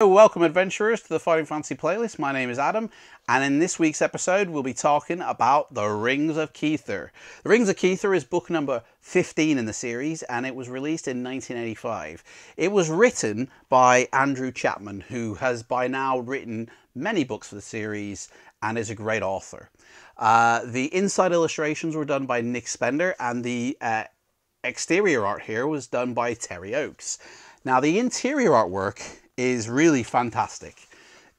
Welcome adventurers to the Fighting Fantasy playlist. My name is Adam, and in this week's episode we'll be talking about the Rings of Kether. The Rings of Kether is book number 15 in the series, and it was released in 1985. It was written by Andrew Chapman, who has by now written many books for the series and is a great author. The inside illustrations were done by Nick Spender, and the exterior art here was done by Terry Oakes. Now the interior artwork is really fantastic.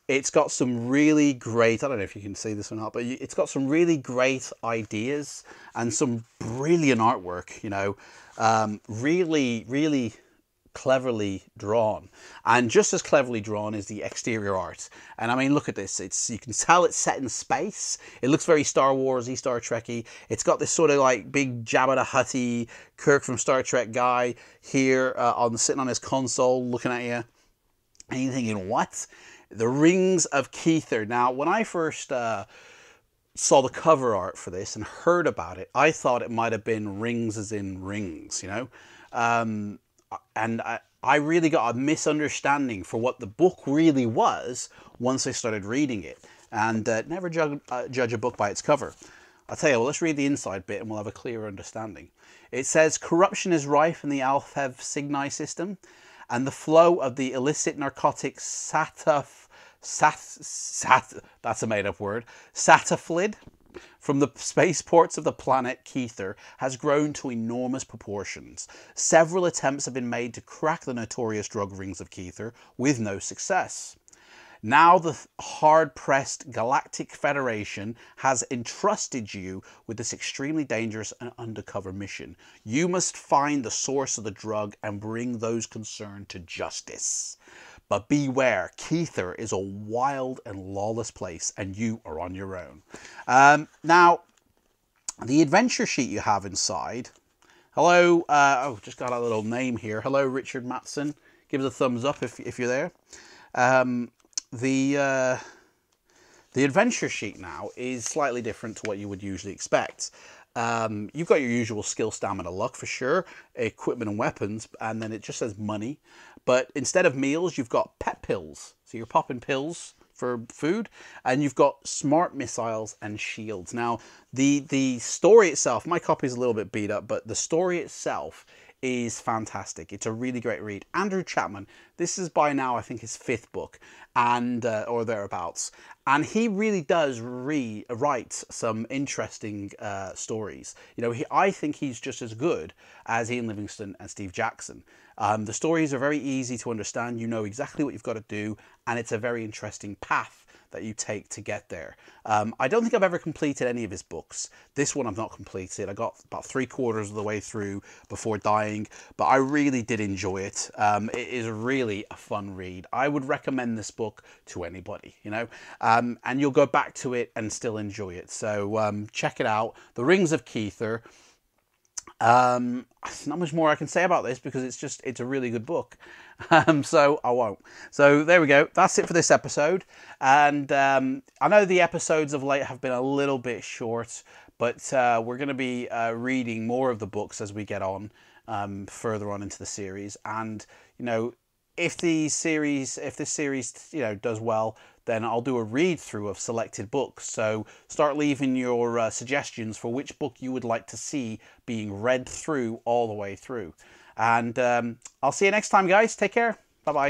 It's got some really great, I don't know if you can see this or not, but it's got some really great ideas and some brilliant artwork, you know, really cleverly drawn. And just as cleverly drawn is the exterior art. And I mean, look at this. You can tell it's set in space. It looks very Star Warsy, Star Trekky. It's got this sort of like big Jabba the Hutty, Kirk from Star Trek guy here sitting on his console looking at you. And you're thinking, what? The Rings of Kether. Now, when I first saw the cover art for this and heard about it, I thought it might have been rings as in rings, you know? And I really got a misunderstanding for what the book really was once I started reading it. And never judge a book by its cover. I'll tell you, well, let's read the inside bit and we'll have a clearer understanding. It says, corruption is rife in the Alfev Cygni system, and the flow of the illicit narcotic that's a made-up word, sataflid from the spaceports of the planet Kether has grown to enormous proportions. Several attempts have been made to crack the notorious drug Rings of Kether, with no success. Now the hard-pressed Galactic Federation has entrusted you with this extremely dangerous and undercover mission. You must find the source of the drug and bring those concerned to justice. But beware, Kether is a wild and lawless place, and you are on your own. Now, the adventure sheet you have inside. Hello, just got a little name here. Hello, Richard Matson. Give us a thumbs up if you're there. The adventure sheet now is slightly different to what you would usually expect. You've got your usual skill, stamina, luck for sure, equipment and weapons, and then it just says money. But instead of meals, you've got pet pills. So you're popping pills for food, and you've got smart missiles and shields. Now, the story itself, my copy is a little bit beat up, but the story itself is fantastic. It's a really great read. Andrew Chapman, this is by now I think his 5th book, and or thereabouts, and he really does write some interesting stories. You know, I think he's just as good as Ian Livingstone and Steve Jackson. The stories are very easy to understand. You know exactly what you've got to do, and it's a very interesting path that you take to get there. I don't think I've ever completed any of his books. This one I've not completed. I got about 3/4 of the way through before dying, but I really did enjoy it. It is really a fun read. I would recommend this book to anybody, you know, and you'll go back to it and still enjoy it. So check it out. The Rings of Kether. Not much more I can say about this because it's a really good book. So I won't. So there we go. That's it for this episode. And I know the episodes of late have been a little bit short, but we're going to be reading more of the books as we get on further on into the series. And you know, if this series you know does well, then I'll do a read through of selected books. So start leaving your suggestions for which book you would like to see being read through all the way through. And I'll see you next time, guys. Take care. Bye-bye.